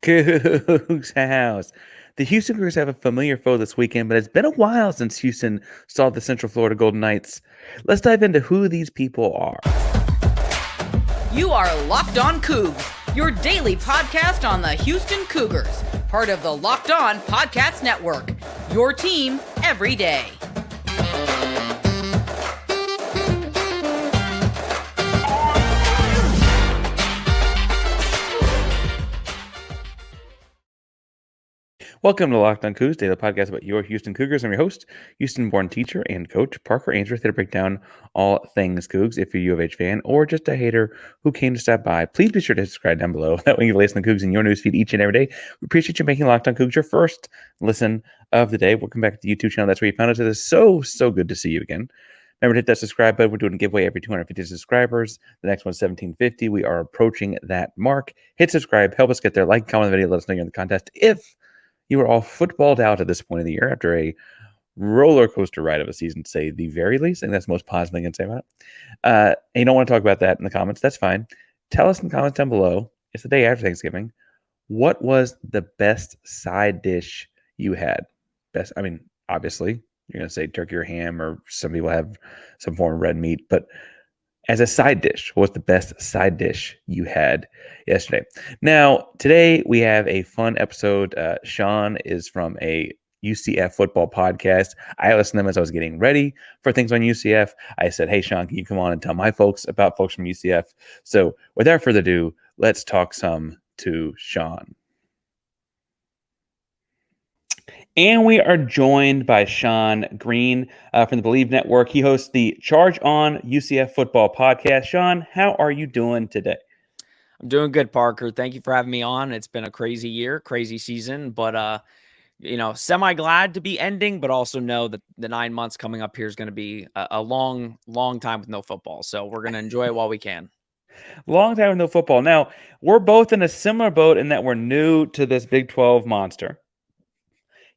Coogs House. The Houston Cougars have a familiar foe this weekend, but it's been a while since Houston saw the Central Florida Golden Knights. Let's dive into who these people are. You are Locked On Cougs, your daily podcast on the Houston Cougars, part of the Locked On Podcast Network, your team every day. Welcome to Locked On Cougs, daily podcast about your Houston Cougars. I'm your host, Houston-born teacher and coach Parker Ainsworth, here to break down all things Cougs. If you're a U of H fan or just a hater who came to stop by, please be sure to subscribe down below. That way you can listen to Cougs in your newsfeed each and every day. We appreciate you making Locked On Cougs your first listen of the day. Welcome back to the YouTube channel. That's where you found us. It is so good to see you again. Remember to hit that subscribe button. We're doing a giveaway every 250 subscribers. The next one's 1750. We are approaching that mark. Hit subscribe. Help us get there. Like, comment the video. Let us know you're in the contest. If you are all footballed out at this point of the year after a roller coaster ride of a season, to say the very least. I think that's the most positive thing I can say about it. And you don't want to talk about that in the comments. That's fine. Tell us in the comments down below. It's the day after Thanksgiving. What was the best side dish you had? Obviously, you're going to say turkey or ham, or some people have some form of red meat. But as a side dish, what's the best side dish you had yesterday? Now, today we have a fun episode. Sean is from a UCF football podcast. I listened to them as I was getting ready for things on UCF. I said, hey, Sean, can you come on and tell my folks about folks from UCF? So without further ado, let's talk some to Sean. And we are joined by Sean Green from the Believe Network. He hosts the Charge On UCF Football podcast. Sean, how are you doing today? I'm doing good, Parker. Thank you for having me on. It's been a crazy year, crazy season, but semi-glad to be ending, but also know that the 9 months coming up here is going to be a long time with no football. So we're going to enjoy it while we can. Long time with no football. Now, we're both in a similar boat in that we're new to this Big 12 monster.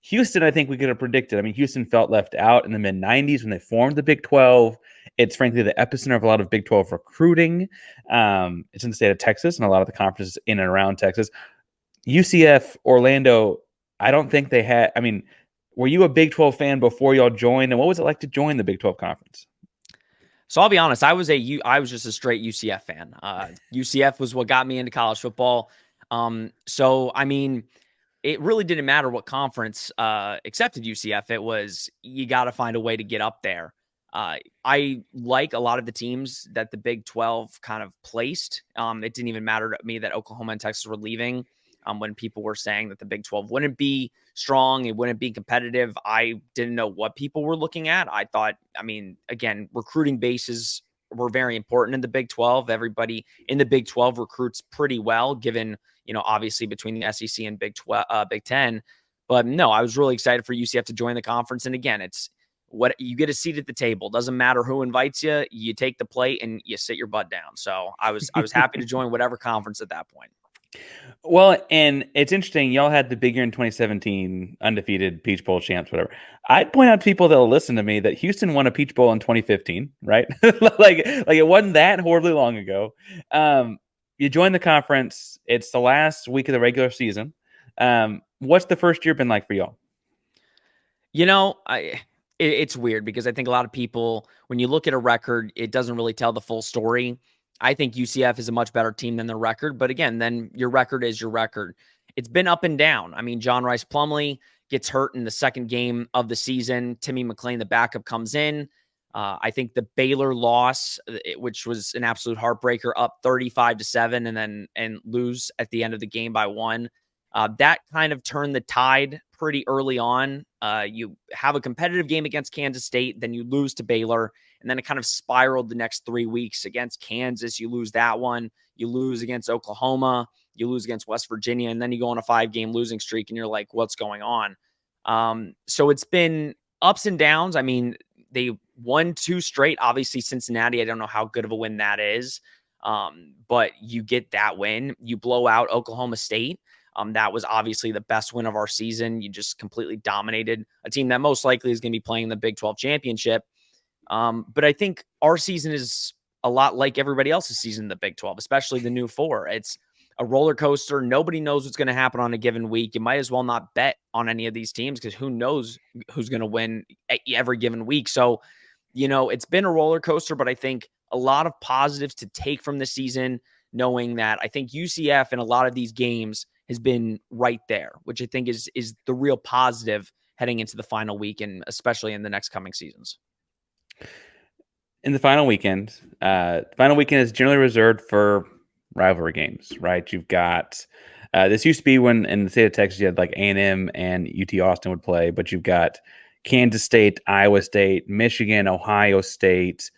Houston, I think we could have predicted. I mean, Houston felt left out in the mid-90s when they formed the Big 12. It's frankly the epicenter of a lot of Big 12 recruiting. It's in the state of Texas and a lot of the conferences in and around Texas. UCF, Orlando, I don't think they had – I mean, were you a Big 12 fan before y'all joined? And what was it like to join the Big 12 conference? So I'll be honest, I was just a straight UCF fan. UCF was what got me into college football. It really didn't matter what conference accepted UCF. It was, you got to find a way to get up there. I like a lot of the teams that the Big 12 kind of placed. It didn't even matter to me that Oklahoma and Texas were leaving when people were saying that the Big 12 wouldn't be strong, it wouldn't be competitive. I didn't know what people were looking at. I thought, again, recruiting bases were very important in the Big 12. Everybody in the Big 12 recruits pretty well, given obviously between the SEC and Big 10. But no, I was really excited for UCF to join the conference. And again, it's what you get a seat at the table. Doesn't matter who invites you. You take the plate and you sit your butt down. So I was happy to join whatever conference at that point. Well, and it's interesting. Y'all had the big year in 2017, undefeated Peach Bowl champs, whatever. I'd point out to people that will listen to me that Houston won a Peach Bowl in 2015, right? like it wasn't that horribly long ago. You joined the conference. It's the last week of the regular season. What's the first year been like for y'all? It's weird because I think a lot of people, when you look at a record, it doesn't really tell the full story. I think UCF is a much better team than the record. But again, then your record is your record. It's been up and down. I mean, John Rice Plumlee gets hurt in the second game of the season. Timmy McClain, the backup, comes in. I think the Baylor loss, which was an absolute heartbreaker, up 35-7 and lose at the end of the game by 1. That kind of turned the tide pretty early on. You have a competitive game against Kansas State, then you lose to Baylor, and then it kind of spiraled the next 3 weeks. Against Kansas, you lose that one. You lose against Oklahoma. You lose against West Virginia, and then you go on a 5-game losing streak, and you're like, what's going on? So it's been ups and downs. I mean, they won 2 straight. Obviously, Cincinnati, I don't know how good of a win that is, but you get that win. You blow out Oklahoma State. That was obviously the best win of our season. You just completely dominated a team that most likely is going to be playing the Big 12 championship. But I think our season is a lot like everybody else's season in the Big 12, especially the new 4. It's a roller coaster. Nobody knows what's going to happen on a given week. You might as well not bet on any of these teams because who knows who's going to win every given week. So, it's been a roller coaster, but I think a lot of positives to take from the season, knowing that I think UCF in a lot of these games has been right there, which I think is the real positive heading into the final week and especially in the next coming seasons. In the final weekend is generally reserved for rivalry games, right? You've got this used to be when in the state of Texas you had like A&M and UT Austin would play, but you've got Kansas State, Iowa State, Michigan, Ohio State,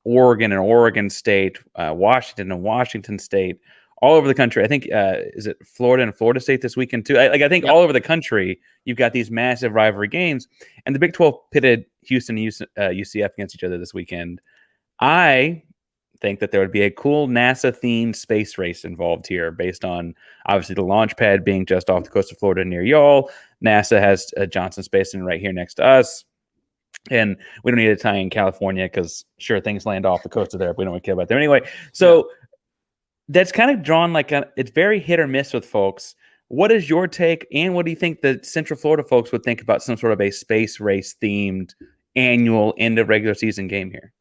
Oregon and Oregon State, Washington and Washington State, all over the country. I think is it Florida and Florida State this weekend too? I think all over the country you've got these massive rivalry games, and the Big 12 pitted Houston and UCF against each other this weekend. I think that there would be a cool NASA-themed space race involved here based on, obviously, the launch pad being just off the coast of Florida near y'all. NASA has Johnson Space Center right here next to us. And we don't need to tie in California because, sure, things land off the coast of there, but we don't care about them anyway. So that's kind of drawn it's very hit or miss with folks. What is your take, and what do you think the Central Florida folks would think about some sort of a space race themed annual end of regular season game here?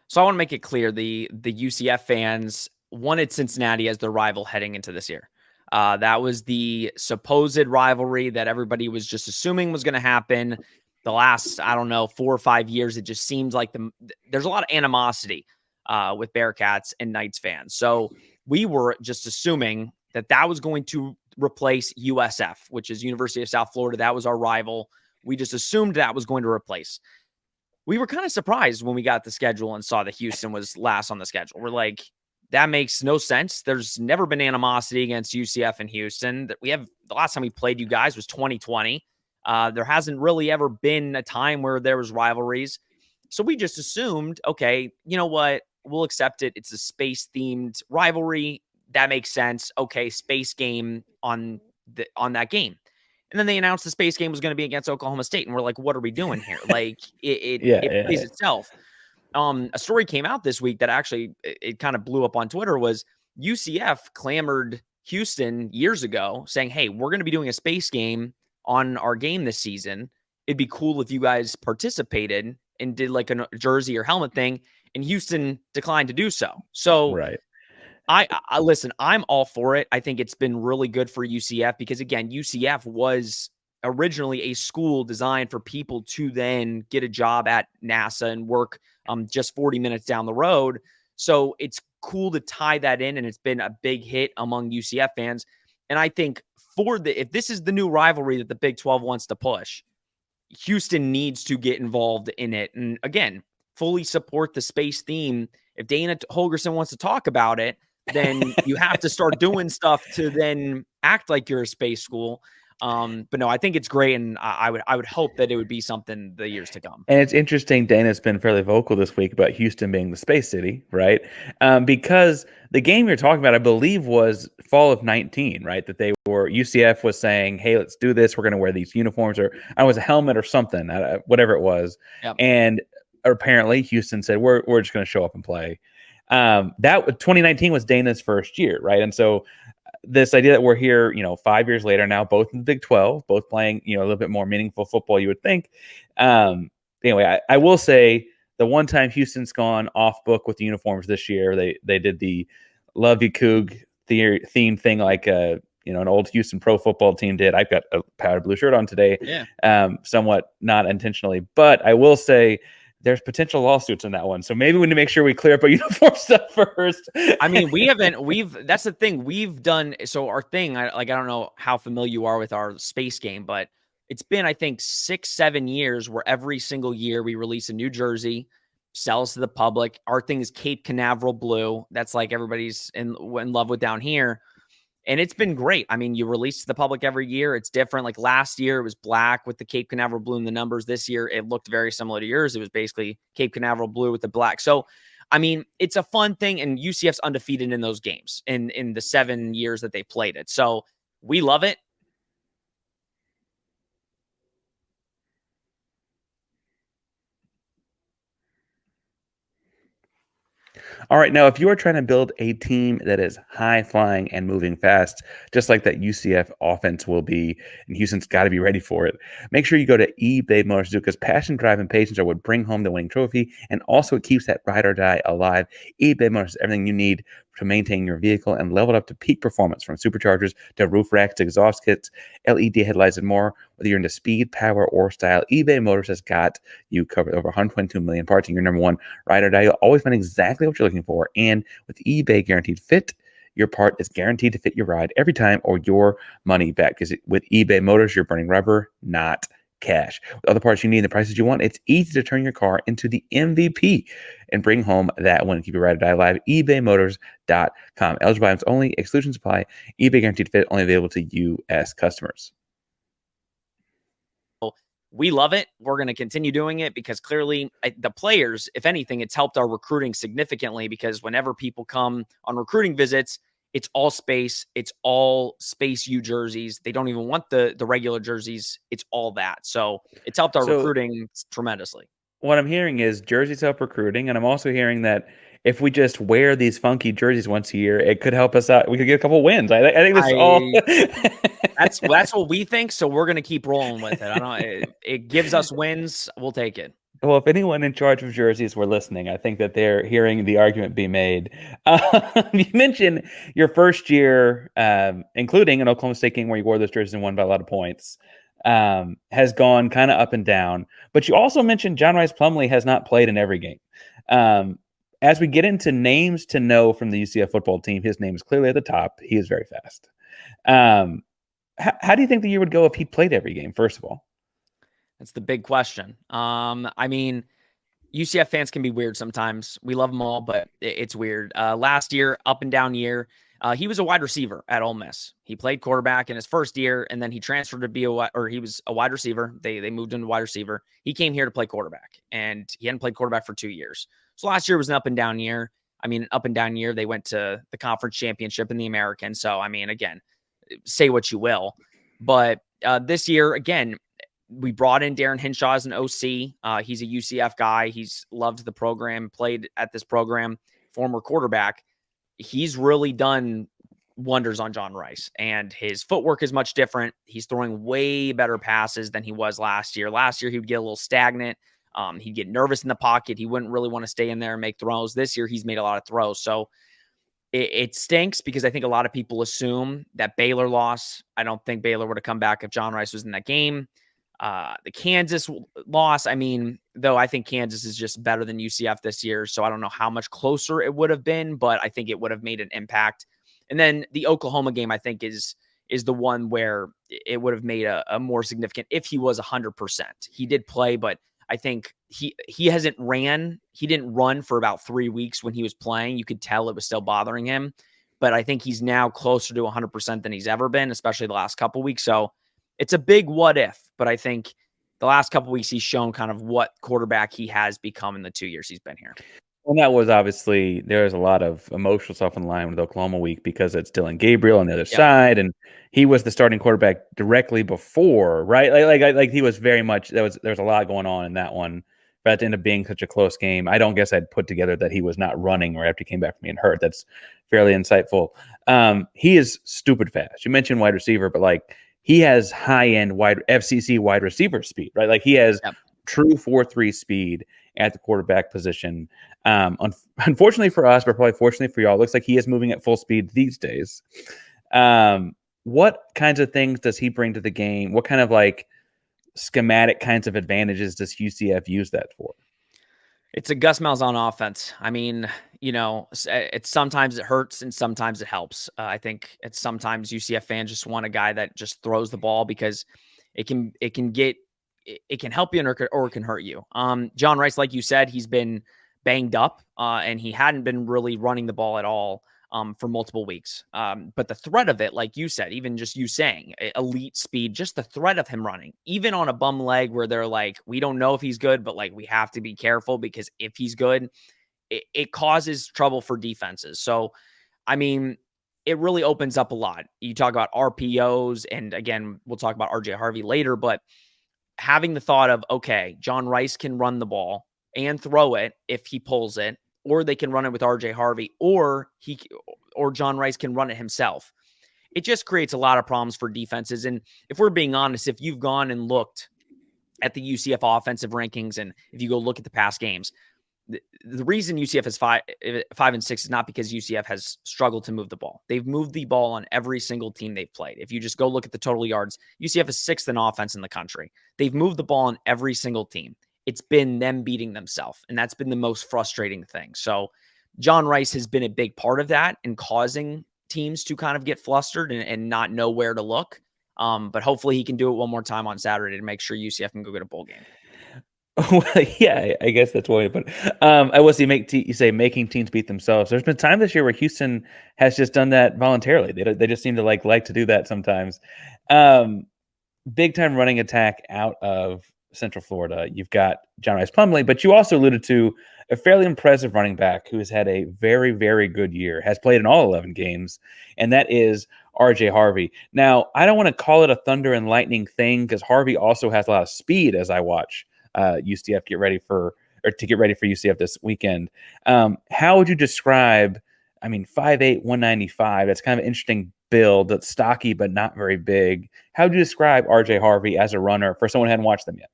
So I want to make it clear the UCF fans wanted Cincinnati as their rival heading into this year. That was the supposed rivalry that everybody was just assuming was going to happen. The last, 4 or 5 years, it just seems like there's a lot of animosity with Bearcats and Knights fans. So we were just assuming that was going to replace USF, which is University of South Florida. That was our rival. We just assumed that was going to replace. We were kind of surprised when we got the schedule and saw that Houston was last on the schedule. We're like, that makes no sense. There's never been animosity against UCF and Houston. That we have the last time we played you guys was 2020. There hasn't really ever been a time where there was rivalries. So we just assumed, okay, you know what? We'll accept it. It's a space-themed rivalry. That makes sense. Okay, space game on that game. And then they announced the space game was going to be against Oklahoma State. And we're like, what are we doing here? Like it plays itself. A story came out this week that actually it kind of blew up on Twitter was UCF clamored Houston years ago saying, hey, we're going to be doing a space game on our game this season. It'd be cool if you guys participated and did like a jersey or helmet thing. And Houston declined to do so. So right. I listen, I'm all for it. I think it's been really good for UCF because, again, UCF was originally a school designed for people to then get a job at NASA and work just 40 minutes down the road. So it's cool to tie that in, and it's been a big hit among UCF fans. And I think if this is the new rivalry that the Big 12 wants to push, Houston needs to get involved in it. And again, fully support the space theme. If Dana Holgorsen wants to talk about it, then you have to start doing stuff to then act like you're a space school. But no, I think it's great, and I would hope that it would be something the years to come. And it's interesting, Dana's been fairly vocal this week about Houston being the space city, right? Because the game you're talking about, I believe, was fall of 19, right? That UCF was saying, hey, let's do this. We're going to wear these uniforms, or I was a helmet or something, whatever it was. Yep. And apparently Houston said, we're just going to show up and play. That 2019 was Dana's first year, right? And so this idea that we're here, 5 years later now, both in the Big 12, both playing, a little bit more meaningful football, you would think. Anyway, I will say the one time Houston's gone off book with the uniforms this year, they did the Love You Coug theme thing like an old Houston pro football team did. I've got a powder blue shirt on today, somewhat not intentionally, but I will say there's potential lawsuits in that one. So maybe we need to make sure we clear up our uniform stuff first. I mean, that's the thing we've done. So our thing, I don't know how familiar you are with our space game, but it's been, I think, 6-7 years where every single year we release a new jersey, sells to the public. Our thing is Cape Canaveral blue. That's like everybody's in love with down here. And it's been great. I mean, you release to the public every year. It's different. Like last year, it was black with the Cape Canaveral blue and the numbers. This year, it looked very similar to yours. It was basically Cape Canaveral blue with the black. So, I mean, it's a fun thing. And UCF's undefeated in those games in the 7 years that they played it. So we love it. All right, now if you are trying to build a team that is high flying and moving fast, just like that UCF offense will be, and Houston's got to be ready for it, make sure you go to eBay Motors because passion, drive, and patience are what bring home the winning trophy, and also it keeps that ride or die alive. eBay Motors is everything you need to maintain your vehicle and level it up to peak performance, from superchargers to roof racks to exhaust kits, LED headlights, and more. Whether you're into speed, power, or style, eBay Motors has got you covered. Over 122 million parts, and your number one ride or die. You'll always find exactly what you're looking for. And with eBay Guaranteed Fit, your part is guaranteed to fit your ride every time or your money back. Because with eBay Motors, you're burning rubber, not cash. With all the parts you need and the prices you want, it's easy to turn your car into the MVP and bring home that win. Keep your ride or die alive. ebaymotors.com. Eligible items only. Exclusions apply. eBay Guaranteed Fit only available to U.S. customers. We love it. We're going to continue doing it because clearly the players, if anything, it's helped our recruiting significantly, because whenever people come on recruiting visits, it's all space. It's all Space U jerseys. They don't even want the regular jerseys. It's all that. So it's helped our recruiting tremendously. What I'm hearing is jerseys help recruiting, and I'm also hearing that if we just wear these funky jerseys once a year, it could help us out. We could get a couple wins. I think this is all. That's what we think. So we're gonna keep rolling with it. I don't. It gives us wins. We'll take it. Well, if anyone in charge of jerseys were listening, I think that they're hearing the argument be made. You mentioned your first year, including an Oklahoma State game where you wore those jerseys and won by a lot of points, has gone kind of up and down. But you also mentioned John Rice Plumlee has not played in every game. As we get into names to know from the UCF football team, his name is clearly at the top. He is very fast. How do you think the year would go if he played every game, first of all? That's the big question. I mean, UCF fans can be weird sometimes. We love them all, but it's weird. Last year, up and down year, he was a wide receiver at Ole Miss. He played quarterback in his first year, and then he transferred to be he was a wide receiver. They moved him to wide receiver. He came here to play quarterback, and he hadn't played quarterback for 2 years. So last year was an up and down year. I mean, up and down year. They went to the conference championship in the American. So, I mean, again, say what you will. But this year, again, we brought in Darren Hinshaw as an OC. He's a UCF guy. He's loved the program, played at this program, former quarterback. He's really done wonders on John Rice, and his footwork is much different. He's throwing way better passes than he was last year. Last year, he would get a little stagnant. He'd get nervous in the pocket. He wouldn't really want to stay in there and make throws. This year, he's made a lot of throws. So it stinks because I think a lot of people assume that Baylor loss. I don't think Baylor would have come back if John Rice was in that game. The Kansas loss, I mean, though I think Kansas is just better than UCF this year, so I don't know how much closer it would have been, but I think it would have made an impact. And then the Oklahoma game, I think, is the one where it would have made a more significant if he was 100%. He did play, but I think he hasn't ran. He didn't run for about 3 weeks when he was playing. You could tell it was still bothering him, but I think he's now closer to 100% than he's ever been, especially the last couple of weeks. So it's a big what if, but I think the last couple of weeks he's shown kind of what quarterback he has become in the 2 years he's been here. Well, that was obviously there was a lot of emotional stuff in line with Oklahoma week because it's Dylan Gabriel on the other side, and he was the starting quarterback directly before, right? Like he was very much there was a lot going on in that one. But it ended up being such a close game. I don't guess I'd put together that he was not running right after he came back from being hurt. That's fairly insightful. He is stupid fast. You mentioned wide receiver, but like he has high-end wide FCC wide receiver speed, right? Like he has true 4.3 speed at the quarterback position. Unfortunately for us, but probably fortunately for y'all, looks like he is moving at full speed these days. What kinds of things does he bring to the game? What kind of like schematic kinds of advantages does UCF use that for? It's a Gus Malzahn offense. I mean, you know, it's sometimes it hurts and sometimes it helps. I think it's sometimes UCF fans just want a guy that just throws the ball because it can help you or it can hurt you. John Rice, like you said, he's been banged up and he hadn't been really running the ball at all for multiple weeks. But the threat of it, like you said, even just you saying elite speed, just the threat of him running, even on a bum leg where they're like, we don't know if he's good, but like we have to be careful because if he's good, it causes trouble for defenses. So, I mean, it really opens up a lot. You talk about RPOs, and again, we'll talk about RJ Harvey later, but having the thought of, okay, John Rice can run the ball and throw it if he pulls it, or they can run it with RJ Harvey, or John Rice can run it himself. It just creates a lot of problems for defenses. And if we're being honest, if you've gone and looked at the UCF offensive rankings, and if you go look at the past games, the reason UCF is 5-6 is not because UCF has struggled to move the ball. They've moved the ball on every single team they've played. If you just go look at the total yards, UCF is 6th in offense in the country. They've moved the ball on every single team. It's been them beating themselves, and that's been the most frustrating thing. So John Rice has been a big part of that and causing teams to kind of get flustered and not know where to look. But hopefully he can do it one more time on Saturday to make sure UCF can go get a bowl game. Well, yeah, I guess that's one. But I will say, you say making teams beat themselves. There's been time this year where Houston has just done that voluntarily. They just seem to like to do that sometimes. Big time running attack out of Central Florida. You've got John Rice Plumlee, but you also alluded to a fairly impressive running back who has had a very, very good year, has played in all 11 games, and that is RJ Harvey. Now, I don't want to call it a thunder and lightning thing because Harvey also has a lot of speed as I watch UCF get ready for UCF this weekend. How would you describe, 5'8", 195, that's kind of an interesting build, that's stocky but not very big. How would you describe RJ Harvey as a runner for someone who hadn't watched them yet?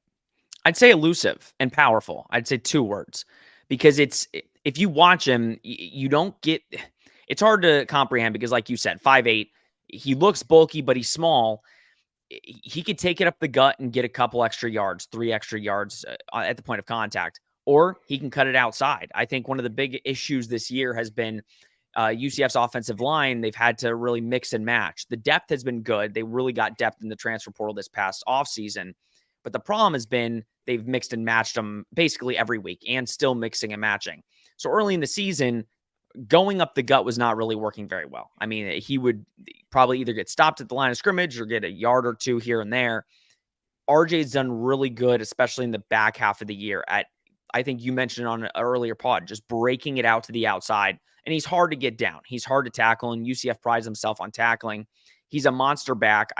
I'd say elusive and powerful. I'd say 2 words, because if you watch him, you don't get, it's hard to comprehend because like you said, 5'8", he looks bulky, but he's small. He could take it up the gut and get a couple extra yards, 3 extra yards at the point of contact, or he can cut it outside. I think one of the big issues this year has been UCF's offensive line. They've had to really mix and match. The depth has been good. They really got depth in the transfer portal this past offseason. But the problem has been they've mixed and matched them basically every week and still mixing and matching. So early in the season, going up the gut was not really working very well. I mean, he would probably either get stopped at the line of scrimmage or get a yard or 2 here and there. RJ's done really good, especially in the back half of the year at, I think you mentioned on an earlier pod, just breaking it out to the outside. And he's hard to get down. He's hard to tackle, and UCF prides himself on tackling. He's a monster back.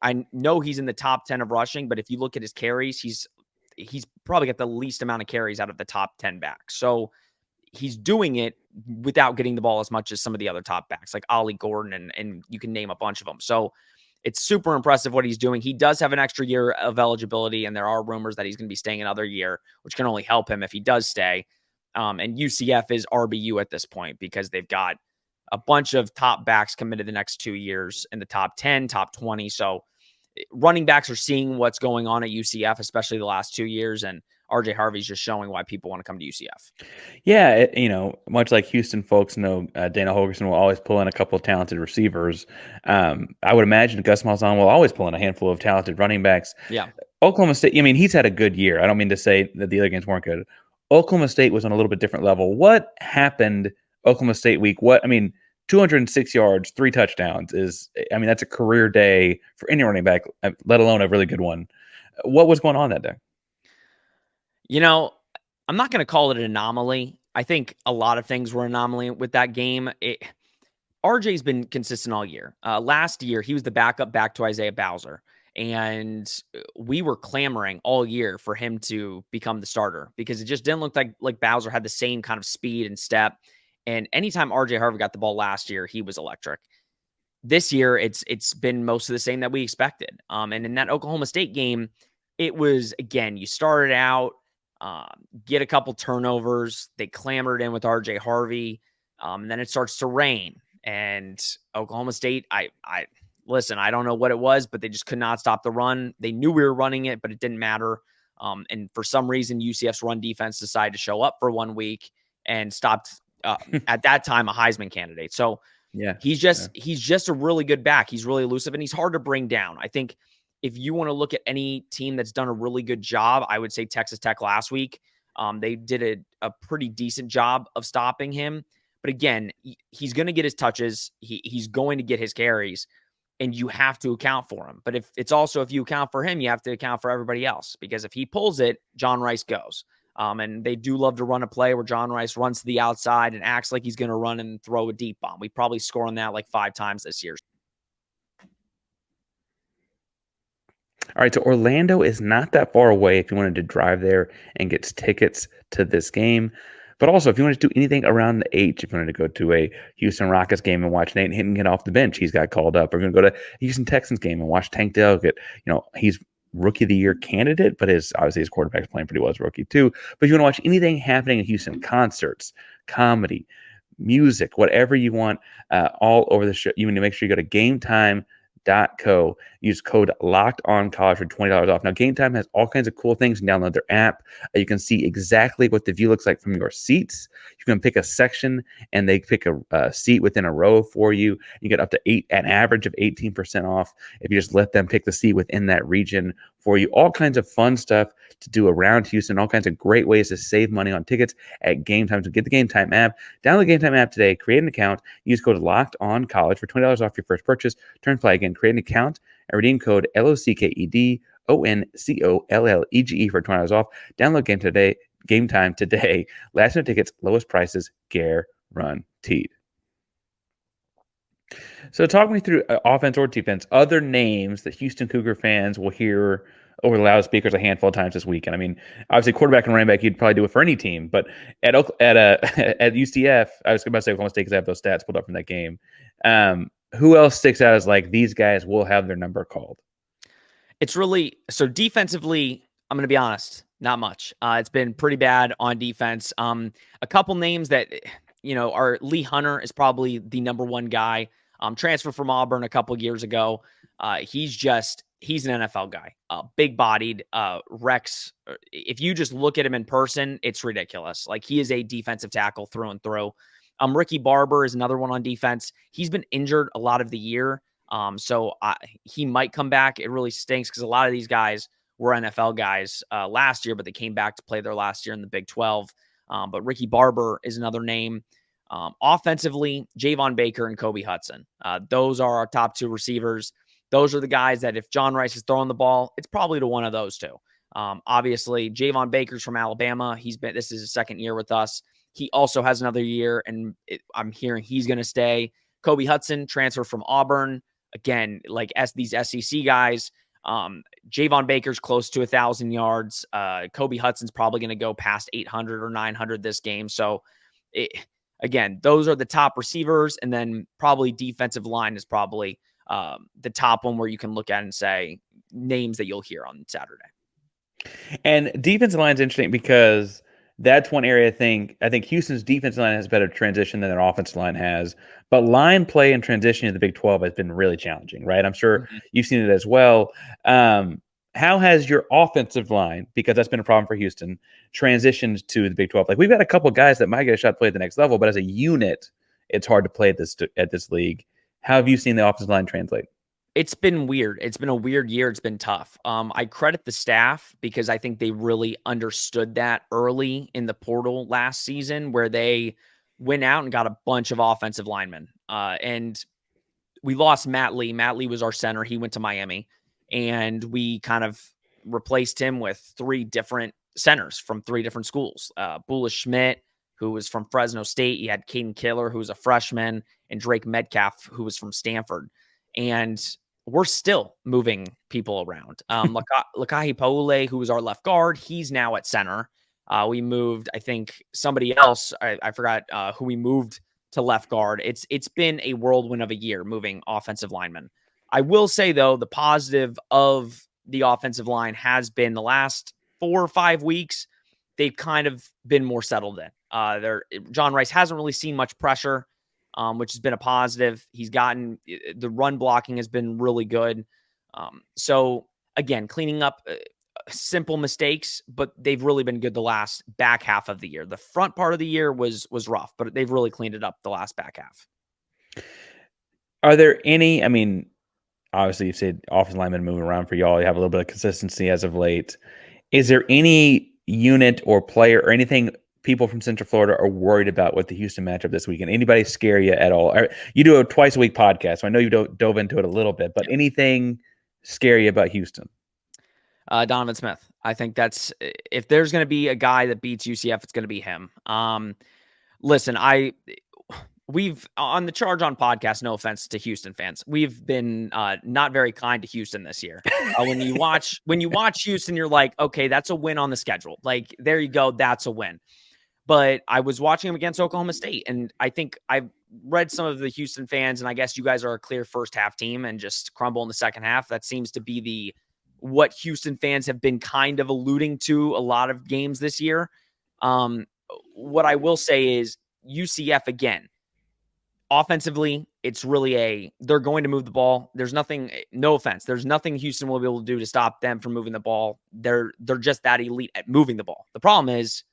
I know he's in the top 10 of rushing, but if you look at his carries, he's probably got the least amount of carries out of the top 10 backs. So he's doing it without getting the ball as much as some of the other top backs like Ollie Gordon, and you can name a bunch of them. So it's super impressive what he's doing. He does have an extra year of eligibility, and there are rumors that he's going to be staying another year, which can only help him if he does stay. And UCF is RBU at this point because they've got a bunch of top backs committed the next 2 years in the top 10, top 20. So running backs are seeing what's going on at UCF, especially the last 2 years. And RJ Harvey's just showing why people want to come to UCF. Yeah, much like Houston folks know, Dana Holgorsen will always pull in a couple of talented receivers. I would imagine Gus Malzahn will always pull in a handful of talented running backs. Yeah. Oklahoma State, he's had a good year. I don't mean to say that the other games weren't good. Oklahoma State was on a little bit different level. What happened Oklahoma State week? 206 yards, 3 touchdowns that's a career day for any running back, let alone a really good one. What was going on that day? I'm not going to call it an anomaly. I think a lot of things were an anomaly with that game. RJ's been consistent all year. Last year, he was the backup back to Isaiah Bowser. And we were clamoring all year for him to become the starter because it just didn't look like Bowser had the same kind of speed and step. And anytime RJ Harvey got the ball last year, he was electric. This year, it's been most of the same that we expected. And in that Oklahoma State game, it was, again, you started out, get a couple turnovers. They clamored in with RJ Harvey. And then it starts to rain. And Oklahoma State, listen, I don't know what it was, but they just could not stop the run. They knew we were running it, but it didn't matter. And for some reason, UCF's run defense decided to show up for 1 week and stopped, at that time, a Heisman candidate. So yeah, he's just a really good back. He's really elusive, and he's hard to bring down. I think if you want to look at any team that's done a really good job, I would say Texas Tech last week. They did a pretty decent job of stopping him. But again, he's going to get his touches. He's going to get his carries. And you have to account for him. But if you account for him, you have to account for everybody else. Because if he pulls it, John Rice goes. And they do love to run a play where John Rice runs to the outside and acts like he's going to run and throw a deep bomb. We probably score on that like 5 times this year. All right, so Orlando is not that far away if you wanted to drive there and get tickets to this game. But also, if you want to do anything around the H, if you wanted to go to a Houston Rockets game and watch Nate Hinton get off the bench, he's got called up. Or you're going to go to a Houston Texans game and watch Tank Dell get, he's rookie of the year candidate, but obviously his quarterback's playing pretty well as a rookie too. But if you want to watch anything happening in Houston, concerts, comedy, music, whatever you want, all over the show, you need to make sure you go to GameTime.co. Use code LOCKEDONCollege for $20 off. Now, Game Time has all kinds of cool things. Download their app. You can see exactly what the view looks like from your seats. You can pick a section, and they pick a seat within a row for you. You get up to an average of 18% off if you just let them pick the seat within that region for you. All kinds of fun stuff to do around Houston. All kinds of great ways to save money on tickets at Game Time. So get the Game Time app. Download the Game Time app today. Create an account. Use code LOCKEDONCollege for $20 off your first purchase. Turn play again. Create an account and redeem code LOCKEDONCOLLEGE for $20 off. Download Game Time today. Last minute tickets, lowest prices, guaranteed. So talk me through offense or defense, other names that Houston Cougar fans will hear over the loudspeakers a handful of times this weekend. I mean, obviously quarterback and running back, you'd probably do it for any team, but at UCF, I was about to say Oklahoma State because I have those stats pulled up from that game. Who else sticks out as like these guys will have their number called? It's really so defensively. I'm going to be honest, not much. It's been pretty bad on defense. A couple names that are Lee Hunter is probably the number one guy. Transferred from Auburn a couple years ago. He's an NFL guy. Big bodied. Rex. If you just look at him in person, it's ridiculous. Like he is a defensive tackle through and through. Ricky Barber is another one on defense. He's been injured a lot of the year. So he might come back. It really stinks because a lot of these guys were NFL guys last year, but they came back to play their last year in the Big 12. But Ricky Barber is another name. Offensively, Javon Baker and Kobe Hudson. Those are our top two receivers. Those are the guys that if John Rice is throwing the ball, it's probably to one of those two. Obviously, Javon Baker's from Alabama. This is his second year with us. He also has another year, and I'm hearing he's going to stay. Kobe Hudson, transfer from Auburn. Again, like these SEC guys, Javon Baker's close to 1,000 yards. Kobe Hudson's probably going to go past 800 or 900 this game. So, again, those are the top receivers, and then probably defensive line is probably the top one where you can look at and say names that you'll hear on Saturday. And defensive line is interesting because that's one area I think Houston's defensive line has better transition than their offensive line has. But line play and transition in the Big 12 has been really challenging, right? I'm sure you've seen it as well. How has your offensive line, because that's been a problem for Houston, transitioned to the Big 12? Like we've got a couple guys that might get a shot to play at the next level, but as a unit, it's hard to play at this league. How have you seen the offensive line translate? It's been weird. It's been a weird year. It's been tough. I credit the staff because I think they really understood that early in the portal last season where they went out and got a bunch of offensive linemen. And we lost Matt Lee. Matt Lee was our center. He went to Miami. And we kind of replaced him with three different centers from three different schools. Bula Schmidt, who was from Fresno State. You had Caden Killer, who was a freshman, and Drake Metcalf, who was from Stanford. And we're still moving people around. Lakahi Paule, who was our left guard, he's now at center. We moved, I think, somebody else. I forgot who we moved to left guard. It's been a whirlwind of a year moving offensive linemen. I will say, though, the positive of the offensive line has been the last 4 or 5 weeks, they've kind of been more settled in. John Rice hasn't really seen much pressure, which has been a positive. He's gotten the run blocking has been really good. So again, cleaning up simple mistakes, but they've really been good the last back half of the year. The front part of the year was rough, but they've really cleaned it up the last back half. Are there any, I mean, obviously you said offensive linemen moving around for y'all. You have a little bit of consistency as of late. Is there any unit or player or anything people from Central Florida are worried about with the Houston matchup this weekend? Anybody scare you at all? You do a twice a week podcast, so I know you dove into it a little bit, but anything scare you about Houston? Donovan Smith. I think that's, if there's going to be a guy that beats UCF, it's going to be him. Listen, we've on the Charge On podcast, no offense to Houston fans, we've been not very kind to Houston this year. When you watch Houston, you're like, okay, that's a win on the schedule. Like, there you go. That's a win. But I was watching him against Oklahoma State, and I think I've read some of the Houston fans, and I guess you guys are a clear first half team and just crumble in the second half. That seems to be what Houston fans have been kind of alluding to a lot of games this year. What I will say is UCF, again, offensively, it's really they're going to move the ball. There's nothing, no offense, there's nothing Houston will be able to do to stop them from moving the ball. They're just that elite at moving the ball. The problem is,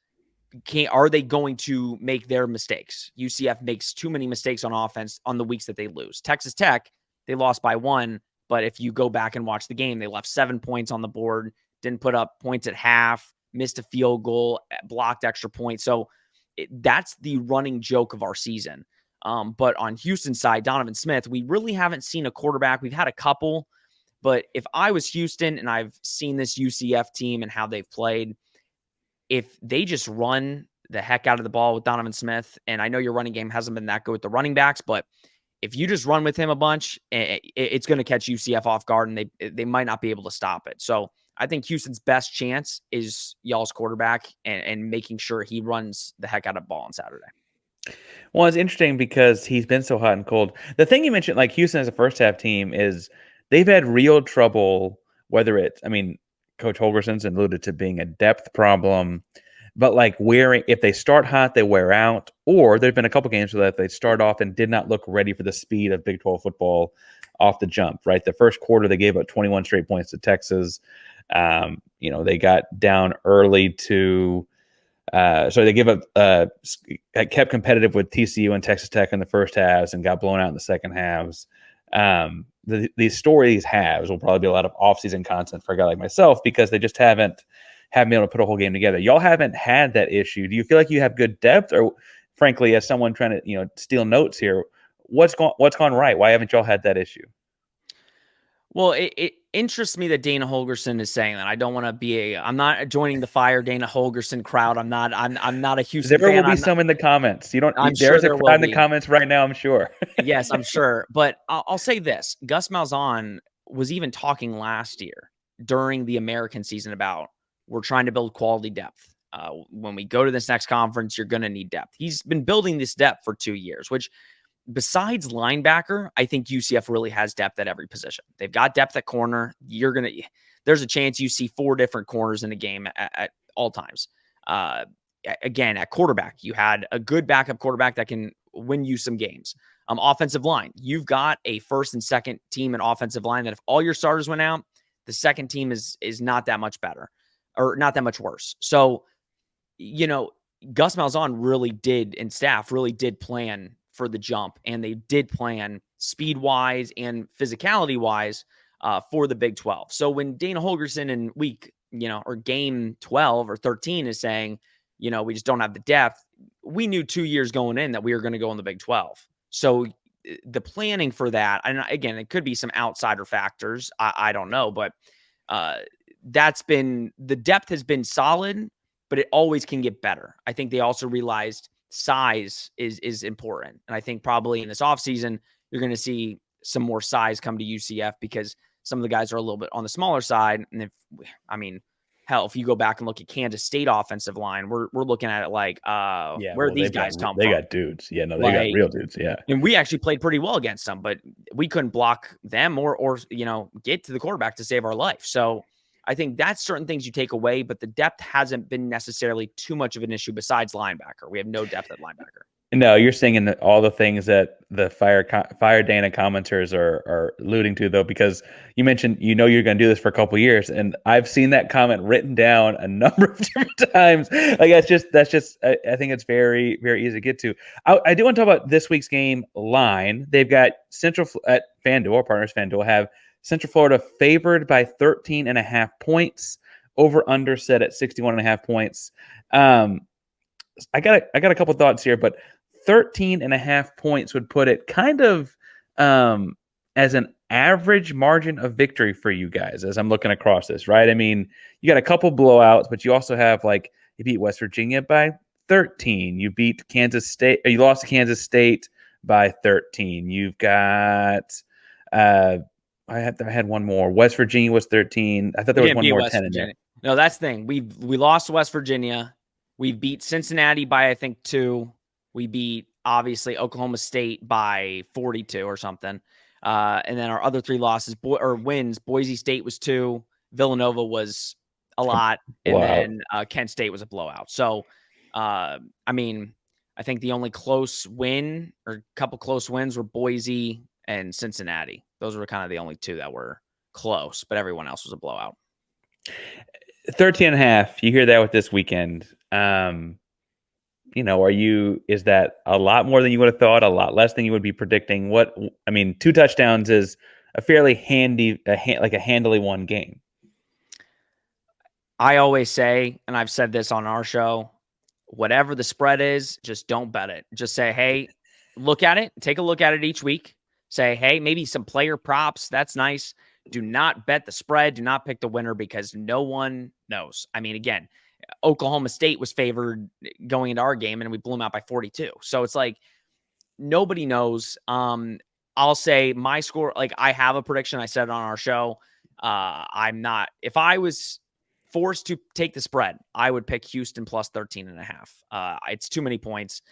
are they going to make their mistakes? UCF makes too many mistakes on offense on the weeks that they lose. Texas Tech, they lost by 1, but if you go back and watch the game, they left 7 points on the board, didn't put up points at half, missed a field goal, blocked extra points. So that's the running joke of our season. But on Houston's side, Donovan Smith, we really haven't seen a quarterback. We've had a couple, but if I was Houston and I've seen this UCF team and how they've played, if they just run the heck out of the ball with Donovan Smith, and I know your running game hasn't been that good with the running backs, but if you just run with him a bunch, it's going to catch UCF off guard, and they might not be able to stop it. So I think Houston's best chance is y'all's quarterback and making sure he runs the heck out of the ball on Saturday. Well, it's interesting because he's been so hot and cold. The thing you mentioned, like Houston as a first half team, is they've had real trouble, whether it's, I mean, Coach Holgorsen's alluded to being a depth problem, but like if they start hot, they wear out, or there've been a couple games where they start off and did not look ready for the speed of Big 12 football off the jump, right? The first quarter, they gave up 21 straight points to Texas. They got down early to, so they give up, kept competitive with TCU and Texas Tech in the first halves and got blown out in the second halves. These halves will probably be a lot of offseason content for a guy like myself because they just haven't been able to put a whole game together. Y'all haven't had that issue. Do you feel like you have good depth, or frankly, as someone trying to steal notes here, what's gone right? Why haven't y'all had that issue? Well, it interests me that Dana Holgorsen is saying that. I don't want to be I'm not joining the fire Dana Holgorsen crowd. I'm not a Houston there fan. will be some in the comments. I'm there's sure a crowd in the comments right now, I'm sure. Yes, I'm sure. But I'll say this. Gus Malzahn was even talking last year during the American season about we're trying to build quality depth. When we go to this next conference, you're going to need depth. He's been building this depth for 2 years, which besides linebacker, I think UCF really has depth at every position. They've got depth at corner. There's a chance you see 4 different corners in a game at all times. Again, at quarterback, you had a good backup quarterback that can win you some games. Offensive line, you've got a first and second team in offensive line that if all your starters went out, the second team is not that much better or not that much worse. So, Gus Malzahn really did, and staff really did plan for the jump, and they did plan speed-wise and physicality-wise for the Big 12. So when Dana Holgorsen in week, or game 12 or 13 is saying, we just don't have the depth, we knew 2 years going in that we were going to go in the Big 12. So the planning for that, and again, it could be some outsider factors. I don't know, but the depth has been solid, but it always can get better. I think they also realized size is important. And I think probably in this offseason, you're going to see some more size come to UCF because some of the guys are a little bit on the smaller side. And if you go back and look at Kansas State offensive line, we're looking at it like, where these guys come from? They got dudes. Yeah, no, they got real dudes. Yeah. And we actually played pretty well against them, but we couldn't block them or get to the quarterback to save our life. So I think that's certain things you take away, but the depth hasn't been necessarily too much of an issue besides linebacker. We have no depth at linebacker. No, you're saying all the things that the Fire Dana commenters are alluding to, though, because you mentioned you're going to do this for a couple of years, and I've seen that comment written down a number of different times. Like that's just I think it's very, very easy to get to. I do want to talk about this week's game line. They've got Central at FanDuel, our partners FanDuel have Central Florida favored by 13.5 points, over under set at 61.5 points. I got a couple thoughts here, but 13.5 points would put it kind of as an average margin of victory for you guys as I'm looking across this, right? I mean, you got a couple blowouts, but you also have you beat West Virginia by 13. You beat Kansas State, or you lost to Kansas State by 13. You've got I had one more. West Virginia was 13. I thought there was one more 10 in there. No, that's the thing. We lost to West Virginia. We beat Cincinnati by, I think, 2. We beat, obviously, Oklahoma State by 42 or something. And then our other 3 losses wins, Boise State was 2. Villanova was a lot. And then Kent State was a blowout. So, I mean, I think the only close win or a couple close wins were Boise and Cincinnati. Those were kind of the only 2 that were close, but everyone else was a blowout. 13.5. You hear that with this weekend. Is that a lot more than you would have thought, a lot less than you would be predicting? 2 touchdowns is a fairly handily won game. I always say, and I've said this on our show, whatever the spread is, just don't bet it. Just say, hey, look at it. Take a look at it each week. Say, hey, maybe some player props. That's nice. Do not bet the spread. Do not pick the winner because no one knows. I mean, again, Oklahoma State was favored going into our game and we blew them out by 42. So it's like nobody knows. I'll say my score, like I have a prediction. I said it on our show. If I was forced to take the spread, I would pick Houston plus 13.5. It's too many points.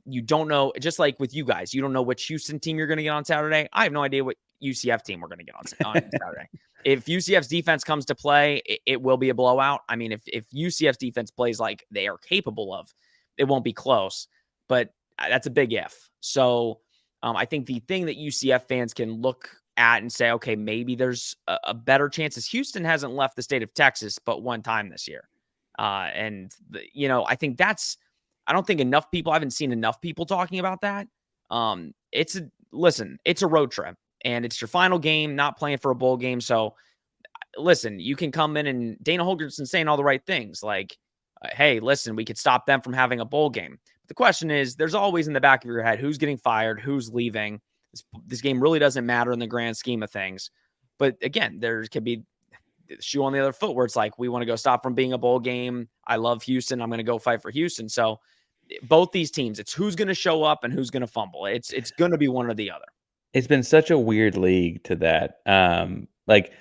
You don't know, just like with you guys, you don't know which Houston team you're going to get on Saturday. I have no idea what UCF team we're going to get on Saturday. If UCF's defense comes to play, it will be a blowout. I mean, if UCF's defense plays like they are capable of, it won't be close, but that's a big if. So I think the thing that UCF fans can look at and say, okay, maybe there's a better chance is Houston hasn't left the state of Texas but one time this year. I think I don't think enough people, I haven't seen enough people talking about that. It's a road trip and it's your final game, not playing for a bowl game. So listen, you can come in and Dana Holgorsen saying all the right things like, hey, listen, we could stop them from having a bowl game. But the question is, there's always in the back of your head, who's getting fired, who's leaving. This game really doesn't matter in the grand scheme of things. But again, there could be the shoe on the other foot where it's like, we want to go stop from being a bowl game. I love Houston. I'm going to go fight for Houston. So both these teams, it's who's going to show up and who's going to fumble. It's going to be one or the other. It's been such a weird league to that. Like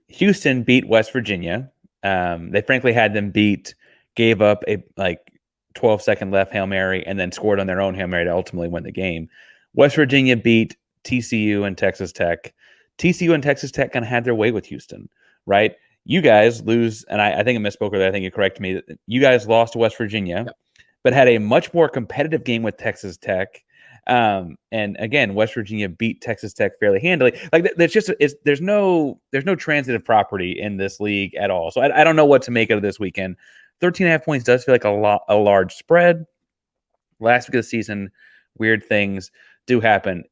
Houston beat West Virginia. They frankly had them beat, gave up a 12-second left Hail Mary and then scored on their own Hail Mary to ultimately win the game. West Virginia beat TCU and Texas Tech. TCU and Texas Tech kind of had their way with Houston, right? You guys lose, and I think I misspoke with that. I think you corrected me. You guys lost to West Virginia, but had a much more competitive game with Texas Tech. And again, West Virginia beat Texas Tech fairly handily. Like there's no transitive property in this league at all. So I don't know what to make of this weekend. 13.5 points does feel like a large spread. Last week of the season, weird things do happen.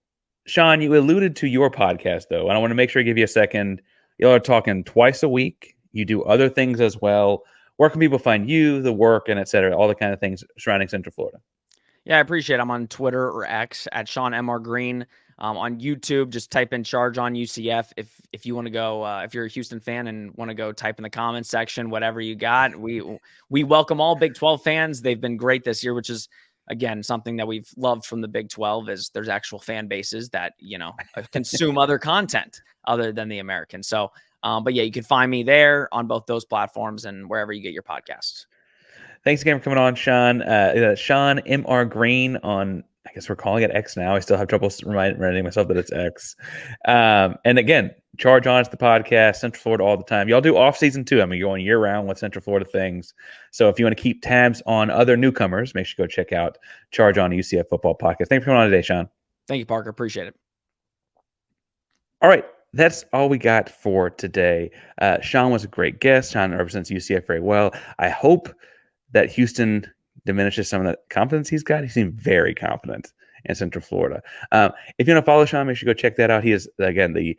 Sean, you alluded to your podcast, though, and I want to make sure I give you a second. Y'all are talking twice a week. You do other things as well. Where can people find you, the work, and et cetera, all the kind of things surrounding Central Florida? Yeah, I appreciate it. I'm on Twitter or X at Sean M.R. Green. On YouTube, just type in Charge on UCF. If you want to go, if you're a Houston fan and want to go type in the comments section, whatever you got. We welcome all Big 12 fans. They've been great this year, which is, again, something that we've loved from the Big 12 is there's actual fan bases that, consume other content other than the Americans. So, but yeah, you can find me there on both those platforms and wherever you get your podcasts. Thanks again for coming on, Sean. Sean M.R. Green on, I guess we're calling it X now. I still have trouble reminding myself that it's X. And again, Charge On is the podcast, Central Florida all the time. Y'all do off season too. I mean, you're going year round with Central Florida things. So if you want to keep tabs on other newcomers, make sure you go check out Charge On UCF Football Podcast. Thanks for coming on today, Sean. Thank you, Parker. Appreciate it. All right. That's all we got for today. Sean was a great guest. Sean represents UCF very well. I hope that Houston diminishes some of the confidence he's got. He seemed very confident in Central Florida. If you want to follow Sean, make sure you go check that out. He is, again, the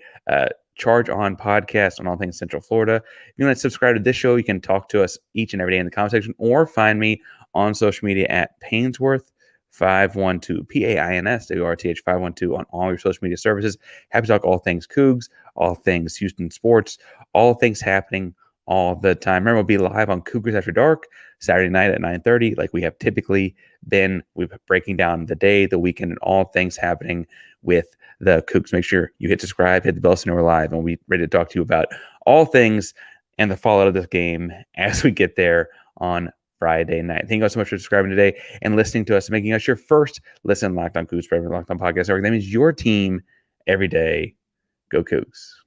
Charge On podcast on all things Central Florida. If you want to subscribe to this show, you can talk to us each and every day in the comment section or find me on social media at Ainsworth 512, PAINSWRTH 512 on all your social media services. Happy to talk all things Cougs, all things Houston sports, all things happening all the time. Remember, we'll be live on Cougars After Dark Saturday night at 9:30, like we have typically been. We're breaking down the day, the weekend, and all things happening with the Cougs. Make sure you hit subscribe, hit the bell so we're live, and we'll be ready to talk to you about all things and the fallout of this game as we get there on Friday night. Thank you guys so much for subscribing today and listening to us, making us your first listen Locked On Cougs, Locked On Podcast Network. That means your team every day. Go Cougs.